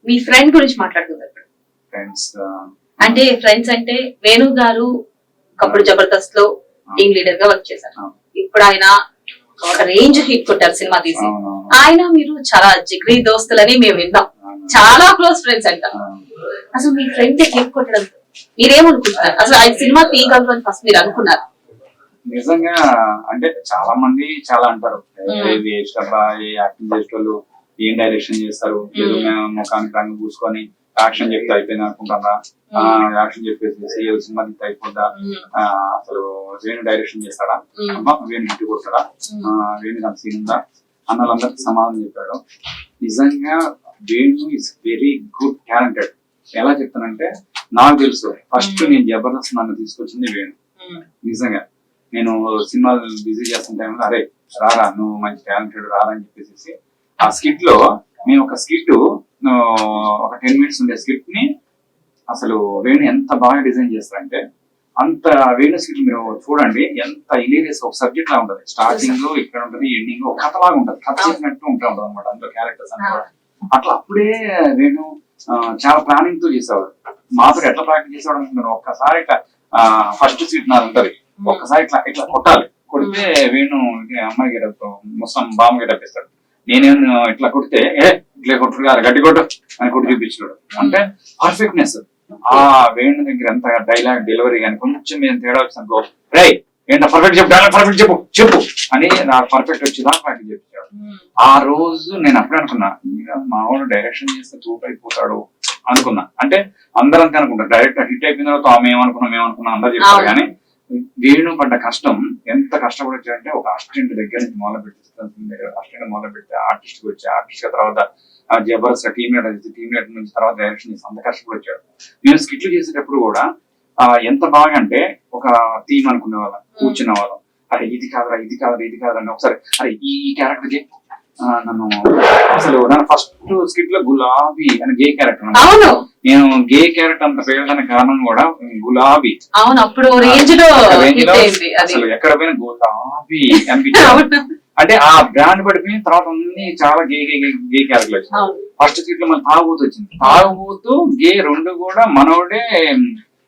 మీ friend గురించి మాట్లాడుకుందాం ఇప్పుడు. ఫ్రెండ్స్ అంటే ఫ్రెండ్స్ అంటే వేణు గారు ఒకప్పుడు జబర్దస్త్ లో టీమ్ లీడర్ గా వర్క్ చేశారు. ఇప్పుడు ఆయన ఒక రేంజ్ హిట్ కొట్టారు సినిమా తీసి. ఆయన మీరు చాలా జిగ్రీ దోస్తులని మేము విన్నాం, చాలా క్లోజ్ ఫ్రెండ్స్ అంట. అసలు మీ ఫ్రెండ్ హిట్ కొట్టడం మీరేమనుకుంటున్నారు? అసలు ఆయన సినిమా తీయగలరు అని ఫస్ట్ మీరు అనుకున్నారు? నిజంగా అంటే చాలా మంది చాలా అంటారు, యాక్టింగ్ చేసేటోళ్ళు ఏం డైరెక్షన్ చేస్తారు, ముఖానికి రంగు పూసుకొని యాక్షన్ చెప్తే అయిపోయింది అనుకుంటారా, యాక్షన్ చెప్పేసి సినిమా తీస్తే అయిపోద్దా, అసలు వేణు డైరెక్షన్ చేస్తాడా, వేణు హిట్ కొడతాడా, వేణు అంత సీన్ ఉందా అన్న వాళ్ళందరికీ సమాధానం చెప్పాడు. నిజంగా Venu is very good talented. ఎలా చెప్తానంటే నాకు తెలుసు, ఫస్ట్ నేను జబర్దస్త్ నన్ను తీసుకొచ్చింది వేణు. నిజంగా నేను సినిమాలు బిజీ చేస్తున్న టైంలో అరే రారా నువ్వు మంచి టాలెంటెడ్ రారా అని చెప్పేసి ఆ స్కిట్ లో మేము ఒక స్కిట్ ఒక 10 minutes ఉండే స్కిట్ ని అసలు వేణు ఎంత బాగా డిజైన్ చేస్తారంటే అంత వేణు స్కిట్ మీరు చూడండి, ఎంత ఇలీరియస్ ఒక సబ్జెక్ట్ లా ఉంటది. స్టార్టింగ్ లో ఇక్కడ ఉంటది, ఎండింగ్ లో కథ లాగా ఉంటది, కథ చెప్పినట్టు ఉంటది అనమాట అందులో క్యారెక్టర్స్ అన్నమాట. అట్లా అప్పుడే వేణు చాలా ప్లానింగ్ తో చేసేవాడు. మాతో ఎట్లా ప్రాక్టీస్ చేసేవాడు అనుకుంటున్నాను, ఒక్కసారి ఇట్లా ఫస్ట్ సీట్ నాది ఉంటది, ఒక్కసారి ఇట్లా ఇట్లా కొట్టాలి, కొడితే వేణు అమ్మాయి గెటప్ మొత్తం బామ్మ గెటప్ ఇస్తాడు. నేనేమో ఇట్లా కొడితే ఇట్లా కొట్టు గారు గడ్డి కొట్టు అని కొట్టి చూపించాడు. అంటే పర్ఫెక్ట్నెస్ ఆ వేణు దగ్గర ఎంత డైలాగ్ డెలివరీ కానీ కొంచెం ఏం తేడా వచ్చినప్పుడు రే ఏంటో పర్ఫెక్ట్ చెప్పు, డైలాగ్ పర్ఫెక్ట్ చెప్పు చెప్పు అని నాకు పర్ఫెక్ట్ వచ్చేదాకా ప్రాక్టీస్ చెప్పించాడు. ఆ రోజు నేను అప్పుడే అనుకున్నా మా వాడు డైరెక్షన్ చేస్తే తూపు అయిపోతాడు అనుకున్నా. అంటే అందరూ అంతే అనుకుంటారు, డైరెక్ట్ హిట్ అయిపోయిన తర్వాత మేమనుకున్నాం అందరూ చెప్తారు. కానీ వేణు పడ్డ కష్టం ఎంత కష్టపడొచ్చాడంటే ఒక అసిస్టెంట్ దగ్గర నుంచి మొదలు పెడితే ఆర్టిస్ట్ వచ్చి ఆర్టిస్ట్ తర్వాత జబర్దస్త్ టీమ్ లీడర్ నుంచి తర్వాత డైరెక్షన్ చేసి అంత కష్టపడొచ్చాడు. నేను స్కిట్లు చేసేటప్పుడు కూడా ఎంత బాగా అంటే ఒక థీమ్ అనుకునే వాళ్ళం, కూర్చునే వాళ్ళం, అరే ఇది కాదురా అని ఒకసారి అరే ఈ క్యారెక్టర్ కి నన్ను అసలు నన్ను ఫస్ట్ స్కిట్ లో గులాబీ అని గే క్యారెక్టర్, నేను గే క్యారెక్టర్ అంత పేరడానికి కారణం కూడా గులాబీ. అసలు ఎక్కడ పోయినా గులాబీ అనిపించాడు. అంటే ఆ బ్రాండ్ పడిపోయిన తర్వాత అన్ని చాలా గే క్యారెక్టర్ వచ్చింది. ఫస్ట్ స్కిట్ లో మన తాగుబోతు వచ్చింది, తాగుబోతు గే రెండు కూడా మనోడే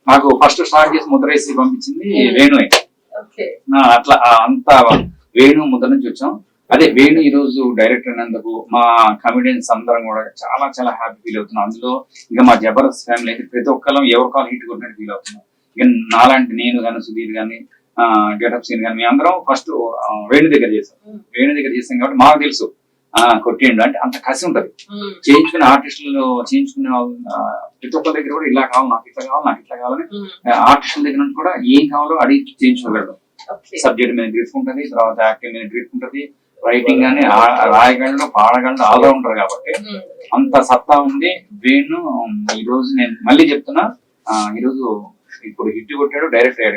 నాకు ఫస్ట్ స్టార్ట్ చేసి ముద్ర వేసి పంపించింది వేణు. అట్లా అంత వేణు ముద్ర నుంచి వచ్చాం. అదే వేణు ఈ రోజు డైరెక్టర్ అయినందుకు మా కమెడియన్స్ అందరం కూడా చాలా చాలా హ్యాపీ ఫీల్ అవుతున్నాం. అందులో ఇక మా జబర్దస్త్ ఫ్యామిలీ అయితే ప్రతి ఒక్కళ్ళం ఎవరి కాల్ హిట్ కొట్టినట్టు ఫీల్ అవుతున్నాం. ఇక నాలాంటి నేను కానీ సుధీర్ కానీ గెటప్ సీన్ కానీ మేము అందరం ఫస్ట్ వేణు దగ్గర చేసాం కాబట్టి మాకు తెలుసు కొట్టిండు అంటే అంత కసి ఉంటది. చేయించుకునే ఆర్టిస్టులు చేయించుకునే ప్రతి ఒక్కరి దగ్గర కూడా ఇలా కావాలి నాకు ఇట్లా కావాలని ఆర్టిస్టుల దగ్గర నుంచి కూడా ఏం కావాలో అడిగి చేయించుకోగలరు. సబ్జెక్ట్ మీద గ్రిప్ ఉంటది, తర్వాత యాక్టింగ్ మీద గ్రిప్ ఉంటది, రైటింగ్ గానీ రాయగలడు పాడగలడు ఆల్రౌండర్ కాబట్టి అంత సత్తా ఉంది వేణు. ఈ రోజు నేను మళ్ళీ చెప్తున్నా, ఈ రోజు ఇప్పుడు హిట్ కొట్టాడు, డైరెక్ట్ అయ్యాడు.